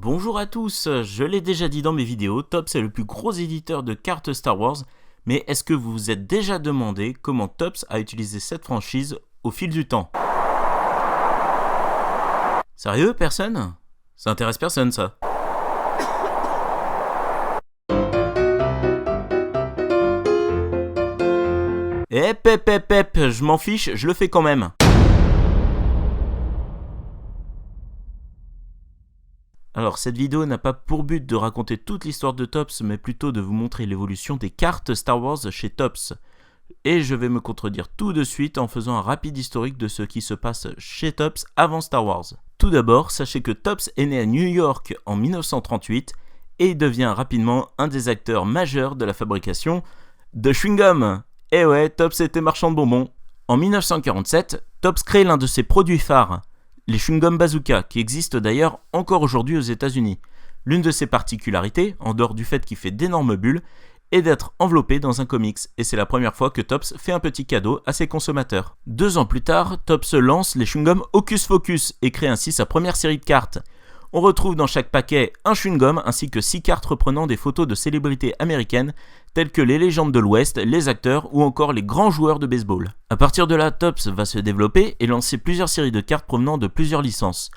Bonjour à tous, je l'ai déjà dit dans mes vidéos, Topps est le plus gros éditeur de cartes Star Wars, mais est-ce que vous vous êtes déjà demandé comment Topps a utilisé cette franchise au fil du temps? Sérieux, personne? Ça intéresse personne ça. Je m'en fiche, je le fais quand même. Alors cette vidéo n'a pas pour but de raconter toute l'histoire de Topps, mais plutôt de vous montrer l'évolution des cartes Star Wars chez Topps. Et je vais me contredire tout de suite en faisant un rapide historique de ce qui se passe chez Topps avant Star Wars. Tout d'abord, sachez que Topps est né à New York en 1938 et devient rapidement un des acteurs majeurs de la fabrication de chewing-gum. Et ouais, Topps était marchand de bonbons. En 1947, Topps crée l'un de ses produits phares, les chewing-gum bazooka, qui existent d'ailleurs encore aujourd'hui aux États-Unis. L'une de ses particularités, en dehors du fait qu'il fait d'énormes bulles, est d'être enveloppé dans un comics, et c'est la première fois que Topps fait un petit cadeau à ses consommateurs. 2 ans plus tard, Topps lance les chewing-gum Hocus Focus et crée ainsi sa première série de cartes. On retrouve dans chaque paquet un chewing-gum ainsi que 6 cartes reprenant des photos de célébrités américaines telles que les légendes de l'Ouest, les acteurs ou encore les grands joueurs de baseball. A partir de là, Topps va se développer et lancer plusieurs séries de cartes provenant de plusieurs licences.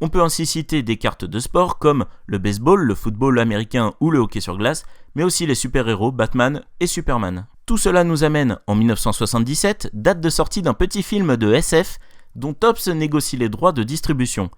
On peut ainsi citer des cartes de sport comme le baseball, le football américain ou le hockey sur glace, mais aussi les super-héros Batman et Superman. Tout cela nous amène en 1977, date de sortie d'un petit film de SF dont Topps négocie les droits de distribution.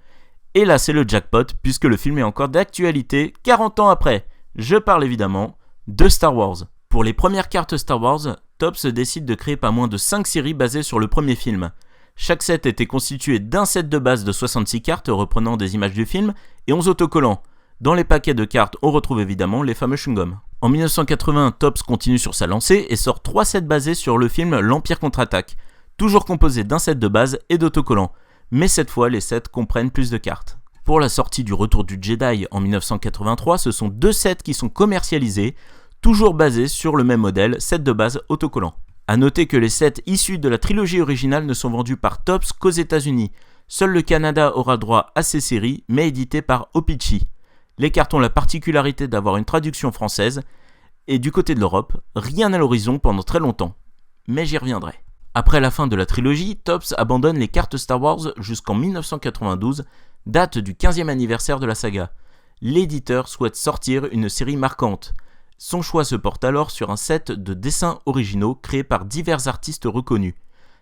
Et là c'est le jackpot puisque le film est encore d'actualité 40 ans après. Je parle évidemment de Star Wars. Pour les premières cartes Star Wars, Topps décide de créer pas moins de 5 séries basées sur le premier film. Chaque set était constitué d'un set de base de 66 cartes reprenant des images du film et 11 autocollants. Dans les paquets de cartes, on retrouve évidemment les fameux chewing-gums. En 1980, Topps continue sur sa lancée et sort 3 sets basés sur le film L'Empire contre-attaque, toujours composés d'un set de base et d'autocollants. Mais cette fois, les sets comprennent plus de cartes. Pour la sortie du Retour du Jedi en 1983, ce sont 2 sets qui sont commercialisés, toujours basés sur le même modèle, set de base autocollant. A noter que les sets issus de la trilogie originale ne sont vendus par Topps qu'aux États-Unis. Seul le Canada aura droit à ces séries, mais éditées par O-Pee-Chee. Les cartes ont la particularité d'avoir une traduction française, et du côté de l'Europe, rien à l'horizon pendant très longtemps. Mais j'y reviendrai. Après la fin de la trilogie, Topps abandonne les cartes Star Wars jusqu'en 1992, date du 15e anniversaire de la saga. L'éditeur souhaite sortir une série marquante. Son choix se porte alors sur un set de dessins originaux créés par divers artistes reconnus.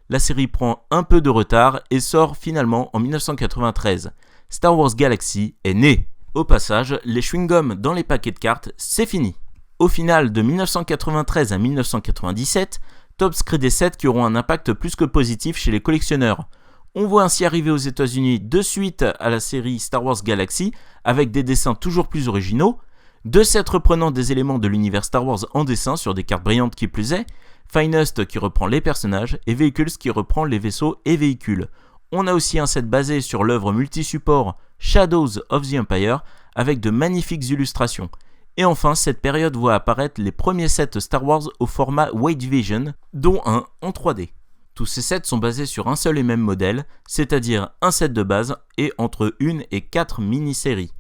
La série prend un peu de retard et sort finalement en 1993. Star Wars Galaxy est né. Au passage, les chewing-gums dans les paquets de cartes, c'est fini. Au final, de 1993 à 1997, Topps crée des sets qui auront un impact plus que positif chez les collectionneurs. On voit ainsi arriver aux États-Unis de suite à la série Star Wars Galaxy avec des dessins toujours plus originaux, 2 sets reprenant des éléments de l'univers Star Wars en dessin sur des cartes brillantes qui plus est, Finest qui reprend les personnages et Vehicles qui reprend les vaisseaux et véhicules. On a aussi un set basé sur l'œuvre multi-support Shadows of the Empire avec de magnifiques illustrations. Et enfin, cette période voit apparaître les premiers sets Star Wars au format Weight Vision, dont un en 3D. Tous ces sets sont basés sur un seul et même modèle, c'est-à-dire un set de base et entre 1 et 4 mini-séries.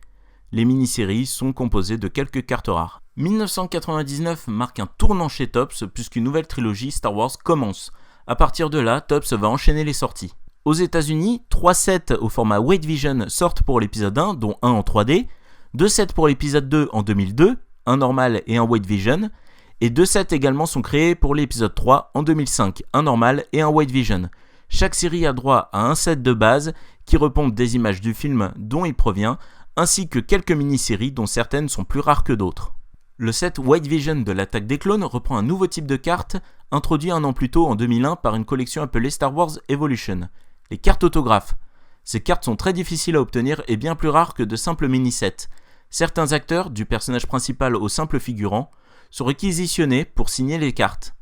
Les mini-séries sont composées de quelques cartes rares. 1999 marque un tournant chez Topps puisqu'une nouvelle trilogie Star Wars commence. A partir de là, Topps va enchaîner les sorties. Aux États-Unis, 3 sets au format Weight Vision sortent pour l'épisode 1, dont un en 3D, 2 sets pour l'épisode 2 en 2002, un normal et un Weight Vision, et 2 sets également sont créés pour l'épisode 3 en 2005, un normal et un Weight Vision. Chaque série a droit à un set de base qui repompent des images du film dont il provient, ainsi que quelques mini-séries dont certaines sont plus rares que d'autres. Le set Weight Vision de l'attaque des clones reprend un nouveau type de carte, introduit un an plus tôt en 2001 par une collection appelée Star Wars Evolution, les cartes autographes. Ces cartes sont très difficiles à obtenir et bien plus rares que de simples mini-sets. Certains acteurs, du personnage principal au simple figurant, sont réquisitionnés pour signer les cartes.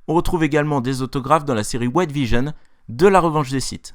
On retrouve également des autographes dans la série Weight Vision de la Revanche des Sith.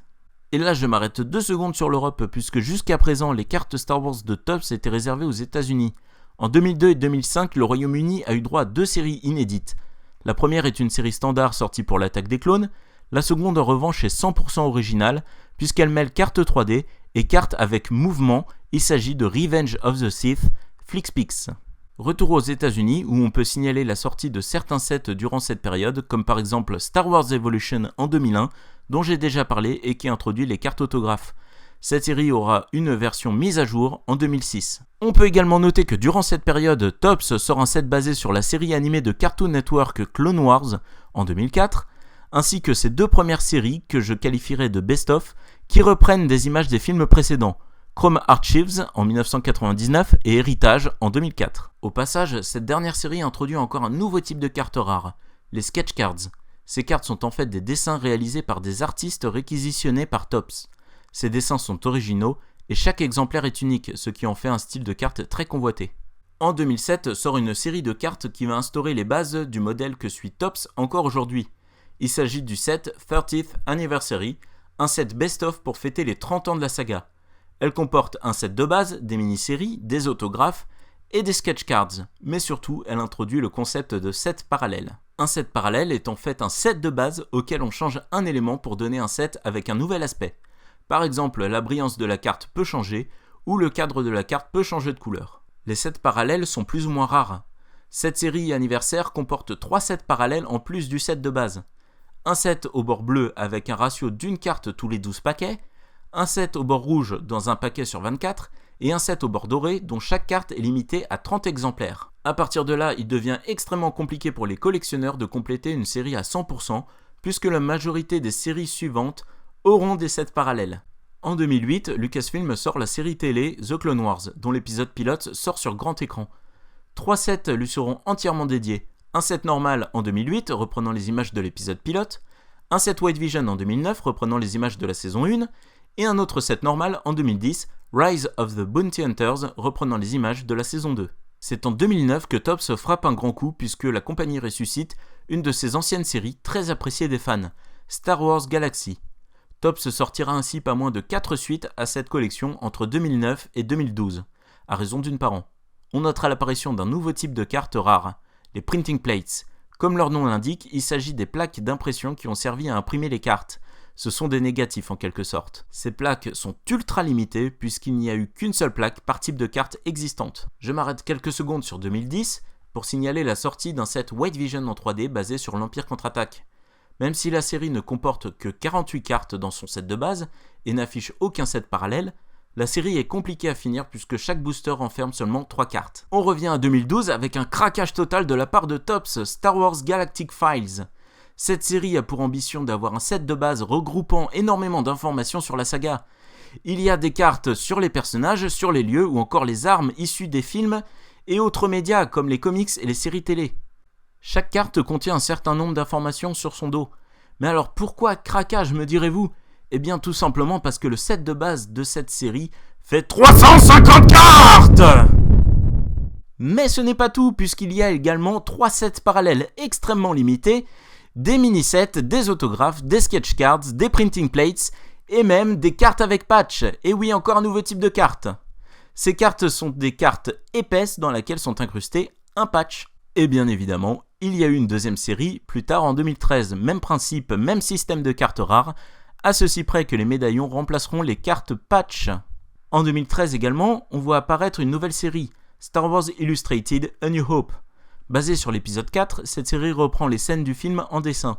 Et là je m'arrête 2 secondes sur l'Europe puisque jusqu'à présent les cartes Star Wars de Topps étaient réservées aux États-Unis. En 2002 et 2005, le Royaume-Uni a eu droit à 2 séries inédites. La première est une série standard sortie pour l'attaque des clones, la seconde en revanche est 100% originale puisqu'elle mêle cartes 3D et cartes avec mouvement Il s'agit de Revenge of the Sith, FlixPix. Retour aux États-Unis où on peut signaler la sortie de certains sets durant cette période, comme par exemple Star Wars Evolution en 2001, dont j'ai déjà parlé et qui introduit les cartes autographes. Cette série aura une version mise à jour en 2006. On peut également noter que durant cette période, Topps sort un set basé sur la série animée de Cartoon Network Clone Wars en 2004, ainsi que ses 2 premières séries que je qualifierais de best-of, qui reprennent des images des films précédents. Chrome Archives en 1999 et Héritage en 2004. Au passage, cette dernière série introduit encore un nouveau type de cartes rares, les sketch cards. Ces cartes sont en fait des dessins réalisés par des artistes réquisitionnés par Topps. Ces dessins sont originaux et chaque exemplaire est unique, ce qui en fait un style de carte très convoité. En 2007 sort une série de cartes qui va instaurer les bases du modèle que suit Topps encore aujourd'hui. Il s'agit du set 30th Anniversary, un set best-of pour fêter les 30 ans de la saga. Elle comporte un set de base, des mini-séries, des autographes et des sketch cards, mais surtout elle introduit le concept de set parallèle. Un set parallèle est en fait un set de base auquel on change un élément pour donner un set avec un nouvel aspect. Par exemple, la brillance de la carte peut changer ou le cadre de la carte peut changer de couleur. Les sets parallèles sont plus ou moins rares. Cette série anniversaire comporte 3 sets parallèles en plus du set de base. Un set au bord bleu avec un ratio d'une carte tous les 12 paquets, un set au bord rouge dans un paquet sur 24 et un set au bord doré dont chaque carte est limitée à 30 exemplaires. À partir de là, il devient extrêmement compliqué pour les collectionneurs de compléter une série à 100% puisque la majorité des séries suivantes auront des sets parallèles. En 2008, Lucasfilm sort la série télé The Clone Wars dont l'épisode pilote sort sur grand écran. 3 sets lui seront entièrement dédiés. Un set normal en 2008 reprenant les images de l'épisode pilote, un set White Vision en 2009 reprenant les images de la saison 1, et un autre set normal en 2010, Rise of the Bounty Hunters, reprenant les images de la saison 2. C'est en 2009 que Topps frappe un grand coup puisque la compagnie ressuscite une de ses anciennes séries très appréciées des fans, Star Wars Galaxy. Topps sortira ainsi pas moins de 4 suites à cette collection entre 2009 et 2012, à raison d'une par an. On notera l'apparition d'un nouveau type de cartes rares, les printing plates. Comme leur nom l'indique, il s'agit des plaques d'impression qui ont servi à imprimer les cartes. Ce sont des négatifs en quelque sorte. Ces plaques sont ultra limitées puisqu'il n'y a eu qu'une seule plaque par type de carte existante. Je m'arrête quelques secondes sur 2010 pour signaler la sortie d'un set White Vision en 3D basé sur l'Empire contre-attaque. Même si la série ne comporte que 48 cartes dans son set de base et n'affiche aucun set parallèle, la série est compliquée à finir puisque chaque booster renferme seulement 3 cartes. On revient à 2012 avec un craquage total de la part de Topps, Star Wars Galactic Files. Cette série a pour ambition d'avoir un set de base regroupant énormément d'informations sur la saga. Il y a des cartes sur les personnages, sur les lieux ou encore les armes issues des films et autres médias comme les comics et les séries télé. Chaque carte contient un certain nombre d'informations sur son dos. Mais alors pourquoi craquage, me direz-vous ? Eh bien tout simplement parce que le set de base de cette série fait 350 cartes ! Mais ce n'est pas tout puisqu'il y a également 3 sets parallèles extrêmement limités, des mini-sets, des autographes, des sketch cards, des printing plates et même des cartes avec patch. Et oui, encore un nouveau type de carte. Ces cartes sont des cartes épaisses dans lesquelles sont incrustés un patch. Et bien évidemment, il y a eu une deuxième série, plus tard en 2013, même principe, même système de cartes rares, à ceci près que les médaillons remplaceront les cartes patch. En 2013 également, on voit apparaître une nouvelle série, Star Wars Illustrated A New Hope. Basée sur l'épisode 4, cette série reprend les scènes du film en dessin.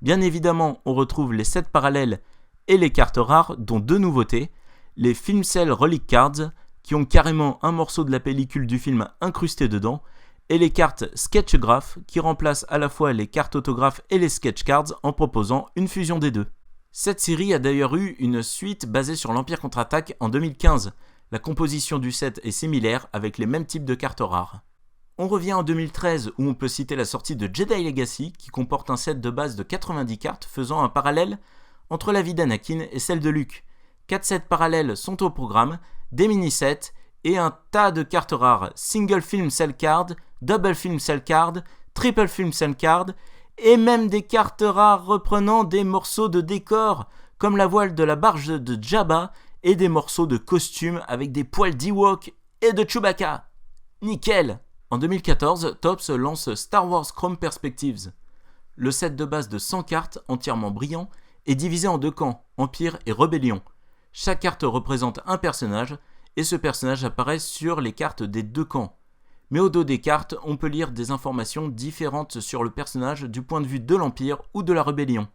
Bien évidemment, on retrouve les sets parallèles et les cartes rares, dont 2 nouveautés, les Film Cell Relic Cards, qui ont carrément un morceau de la pellicule du film incrusté dedans, et les cartes Sketchgraph, qui remplacent à la fois les cartes autographes et les sketch cards en proposant une fusion des deux. Cette série a d'ailleurs eu une suite basée sur l'Empire contre-attaque en 2015. La composition du set est similaire avec les mêmes types de cartes rares. On revient en 2013 où on peut citer la sortie de Jedi Legacy qui comporte un set de base de 90 cartes faisant un parallèle entre la vie d'Anakin et celle de Luke. 4 sets parallèles sont au programme, des mini-sets et un tas de cartes rares, Single Film Cell Card, Double Film Cell Card, Triple Film Cell Card et même des cartes rares reprenant des morceaux de décor comme la voile de la barge de Jabba et des morceaux de costumes avec des poils d'Ewok et de Chewbacca. Nickel! En 2014, Topps lance Star Wars Chrome Perspectives. Le set de base de 100 cartes entièrement brillant est divisé en 2 camps, Empire et Rébellion. Chaque carte représente un personnage et ce personnage apparaît sur les cartes des deux camps. Mais au dos des cartes, on peut lire des informations différentes sur le personnage du point de vue de l'Empire ou de la Rébellion.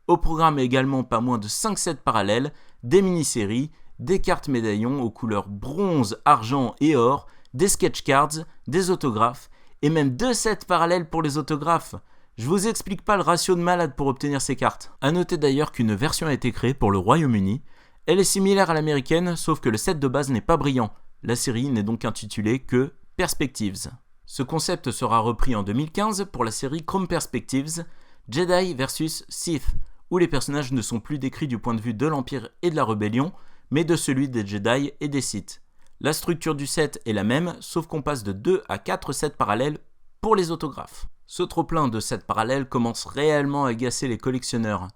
Au programme également pas moins de 5 sets parallèles, des mini-séries, des cartes médaillons aux couleurs bronze, argent et or, des sketch cards, des autographes, et même 2 sets parallèles pour les autographes. Je vous explique pas le ratio de malade pour obtenir ces cartes. A noter d'ailleurs qu'une version a été créée pour le Royaume-Uni. Elle est similaire à l'américaine, sauf que le set de base n'est pas brillant. La série n'est donc intitulée que Perspectives. Ce concept sera repris en 2015 pour la série Chrome Perspectives, Jedi vs Sith, où les personnages ne sont plus décrits du point de vue de l'Empire et de la Rébellion, mais de celui des Jedi et des Sith. La structure du set est la même, sauf qu'on passe de 2 à 4 sets parallèles pour les autographes. Ce trop-plein de sets parallèles commence réellement à agacer les collectionneurs.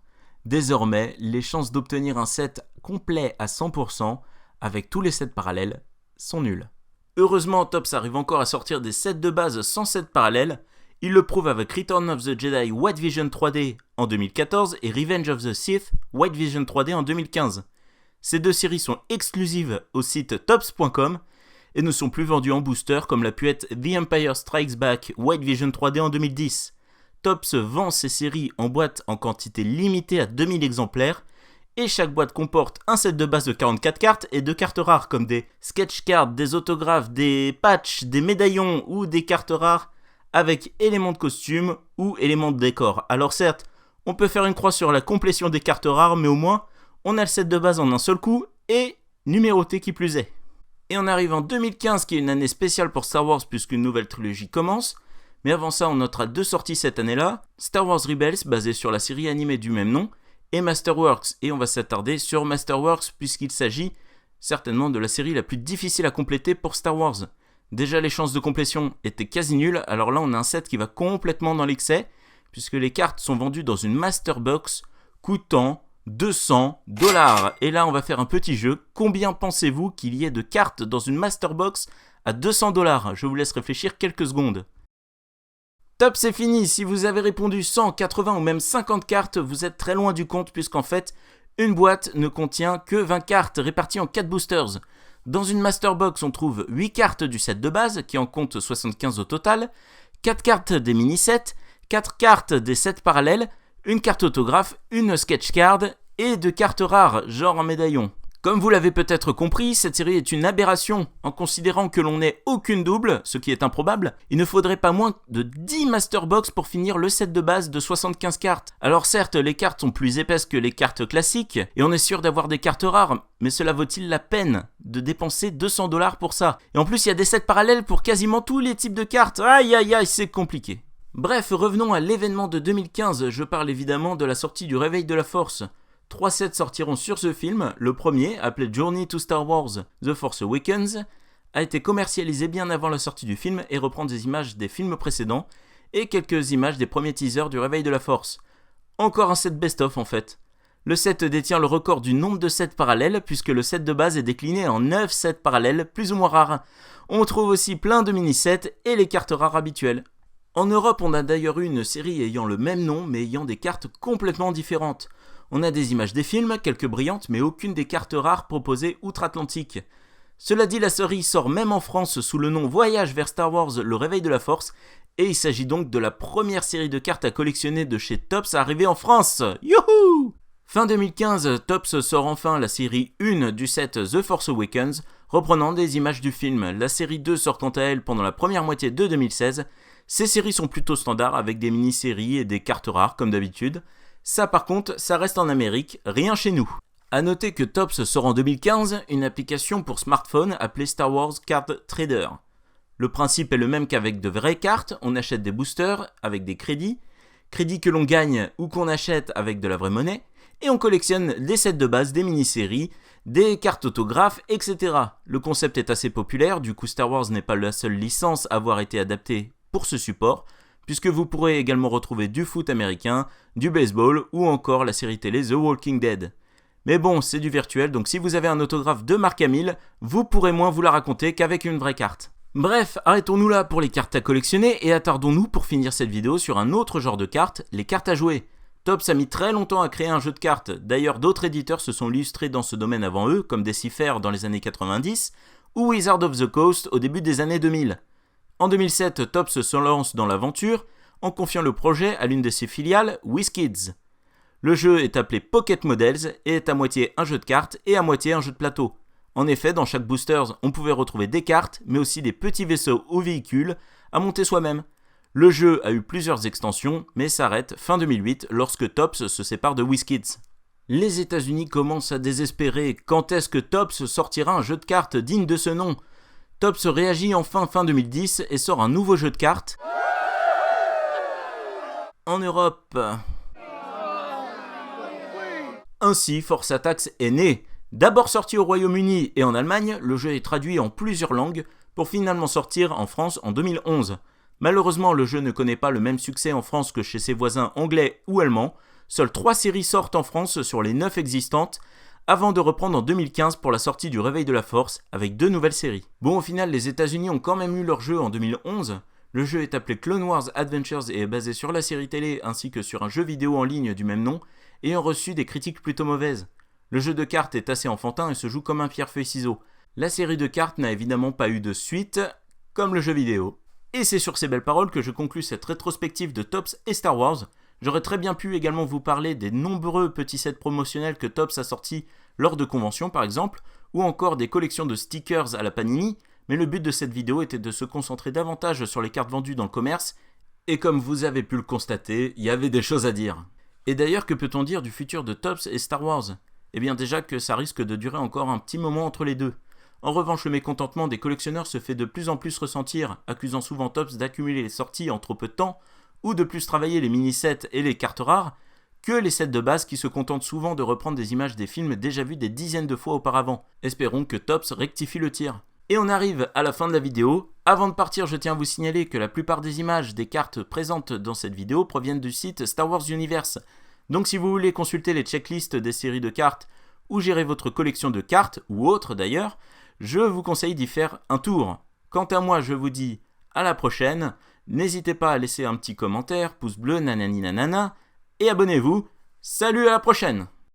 Désormais, les chances d'obtenir un set complet à 100%, avec tous les sets parallèles, sont nulles. Heureusement, Topps arrive encore à sortir des sets de base sans sets parallèles. Il le prouve avec Return of the Jedi White Vision 3D en 2014 et Revenge of the Sith White Vision 3D en 2015. Ces deux séries sont exclusives au site Topps.com et ne sont plus vendues en booster comme l'a pu être The Empire Strikes Back White Vision 3D en 2010. Topps vend ces séries en boîte en quantité limitée à 2000 exemplaires et chaque boîte comporte un set de base de 44 cartes et 2 cartes rares comme des sketch cards, des autographes, des patchs, des médaillons ou des cartes rares avec éléments de costume ou éléments de décor. Alors certes, on peut faire une croix sur la complétion des cartes rares, mais au moins, on a le set de base en un seul coup et numéroté qui plus est. Et on arrive en 2015 qui est une année spéciale pour Star Wars puisqu'une nouvelle trilogie commence. Mais avant ça, on notera 2 sorties cette année-là, Star Wars Rebels basée sur la série animée du même nom et Masterworks. Et on va s'attarder sur Masterworks puisqu'il s'agit certainement de la série la plus difficile à compléter pour Star Wars. Déjà les chances de complétion étaient quasi nulles, alors là on a un set qui va complètement dans l'excès puisque les cartes sont vendues dans une Master Box coûtant $200. Et là on va faire un petit jeu. Combien pensez-vous qu'il y ait de cartes dans une Master Box à $200 ? Je vous laisse réfléchir quelques secondes. Top, c'est fini. Si vous avez répondu 100, 80 ou même 50 cartes, vous êtes très loin du compte puisqu'en fait, une boîte ne contient que 20 cartes réparties en 4 boosters. Dans une Master Box, on trouve 8 cartes du set de base, qui en compte 75 au total, 4 cartes des mini-sets, 4 cartes des sets parallèles, une carte autographe, une sketch card et 2 cartes rares, genre en médaillon. Comme vous l'avez peut-être compris, cette série est une aberration. En considérant que l'on n'ait aucune double, ce qui est improbable, il ne faudrait pas moins de 10 Master Box pour finir le set de base de 75 cartes. Alors certes, les cartes sont plus épaisses que les cartes classiques, et on est sûr d'avoir des cartes rares, mais cela vaut-il la peine de dépenser $200 pour ça ? Et en plus, il y a des sets parallèles pour quasiment tous les types de cartes. Aïe aïe aïe, c'est compliqué. Bref, revenons à l'événement de 2015, je parle évidemment de la sortie du Réveil de la Force. 3 sets sortiront sur ce film. Le premier, appelé Journey to Star Wars The Force Awakens, a été commercialisé bien avant la sortie du film et reprend des images des films précédents et quelques images des premiers teasers du Réveil de la Force. Encore un set best-of en fait. Le set détient le record du nombre de sets parallèles puisque le set de base est décliné en 9 sets parallèles plus ou moins rares. On trouve aussi plein de mini-sets et les cartes rares habituelles. En Europe, on a d'ailleurs eu une série ayant le même nom mais ayant des cartes complètement différentes. On a des images des films, quelques brillantes, mais aucune des cartes rares proposées outre-Atlantique. Cela dit, la série sort même en France sous le nom Voyage vers Star Wars, le Réveil de la Force, et il s'agit donc de la première série de cartes à collectionner de chez Topps à arriver en France. Youhou ! Fin 2015, Topps sort enfin la série 1 du set The Force Awakens, reprenant des images du film. La série 2 sort quant à elle pendant la première moitié de 2016. Ces séries sont plutôt standards avec des mini-séries et des cartes rares comme d'habitude. Ça par contre, ça reste en Amérique, rien chez nous. A noter que Topps sort en 2015 une application pour smartphone appelée Star Wars Card Trader. Le principe est le même qu'avec de vraies cartes, on achète des boosters avec des crédits que l'on gagne ou qu'on achète avec de la vraie monnaie, et on collectionne des sets de base, des mini-séries, des cartes autographes, etc. Le concept est assez populaire, du coup Star Wars n'est pas la seule licence à avoir été adaptée pour ce support, puisque vous pourrez également retrouver du foot américain, du baseball ou encore la série télé The Walking Dead. Mais bon, c'est du virtuel, donc si vous avez un autographe de Mark Hamill, vous pourrez moins vous la raconter qu'avec une vraie carte. Bref, arrêtons-nous là pour les cartes à collectionner et attardons-nous pour finir cette vidéo sur un autre genre de cartes, les cartes à jouer. Topps a mis très longtemps à créer un jeu de cartes, d'ailleurs d'autres éditeurs se sont illustrés dans ce domaine avant eux, comme Decipher dans les années 90, ou Wizard of the Coast au début des années 2000. En 2007, Topps se lance dans l'aventure, en confiant le projet à l'une de ses filiales, WizKids. Le jeu est appelé Pocket Models et est à moitié un jeu de cartes et à moitié un jeu de plateau. En effet, dans chaque booster, on pouvait retrouver des cartes, mais aussi des petits vaisseaux ou véhicules à monter soi-même. Le jeu a eu plusieurs extensions, mais s'arrête fin 2008 lorsque Topps se sépare de WizKids. Les États-Unis commencent à désespérer. Quand est-ce que Topps sortira un jeu de cartes digne de ce nom ? Topps réagit enfin fin 2010 et sort un nouveau jeu de cartes en Europe. Ainsi, Force Attacks est né. D'abord sorti au Royaume-Uni et en Allemagne, le jeu est traduit en plusieurs langues pour finalement sortir en France en 2011. Malheureusement, le jeu ne connaît pas le même succès en France que chez ses voisins anglais ou allemands. Seules 3 séries sortent en France sur les 9 existantes, avant de reprendre en 2015 pour la sortie du Réveil de la Force avec 2 nouvelles séries. Bon, au final, les États-Unis ont quand même eu leur jeu en 2011. Le jeu est appelé Clone Wars Adventures et est basé sur la série télé ainsi que sur un jeu vidéo en ligne du même nom, ayant reçu des critiques plutôt mauvaises. Le jeu de cartes est assez enfantin et se joue comme un pierre-feuille-ciseau. La série de cartes n'a évidemment pas eu de suite, comme le jeu vidéo. Et c'est sur ces belles paroles que je conclus cette rétrospective de Topps et Star Wars. J'aurais très bien pu également vous parler des nombreux petits sets promotionnels que Topps a sortis lors de conventions par exemple, ou encore des collections de stickers à la Panini, mais le but de cette vidéo était de se concentrer davantage sur les cartes vendues dans le commerce, et comme vous avez pu le constater, il y avait des choses à dire. Et d'ailleurs, que peut-on dire du futur de Topps et Star Wars ? Eh bien déjà que ça risque de durer encore un petit moment entre les deux. En revanche, le mécontentement des collectionneurs se fait de plus en plus ressentir, accusant souvent Topps d'accumuler les sorties en trop peu de temps, ou de plus travailler les mini-sets et les cartes rares, que les sets de base qui se contentent souvent de reprendre des images des films déjà vus des dizaines de fois auparavant. Espérons que Topps rectifie le tir. Et on arrive à la fin de la vidéo. Avant de partir, je tiens à vous signaler que la plupart des images des cartes présentes dans cette vidéo proviennent du site Star Wars Universe. Donc si vous voulez consulter les checklists des séries de cartes, ou gérer votre collection de cartes, ou autre d'ailleurs, je vous conseille d'y faire un tour. Quant à moi, je vous dis à la prochaine. N'hésitez pas à laisser un petit commentaire, pouce bleu, nanani nanana, et abonnez-vous. Salut, à la prochaine!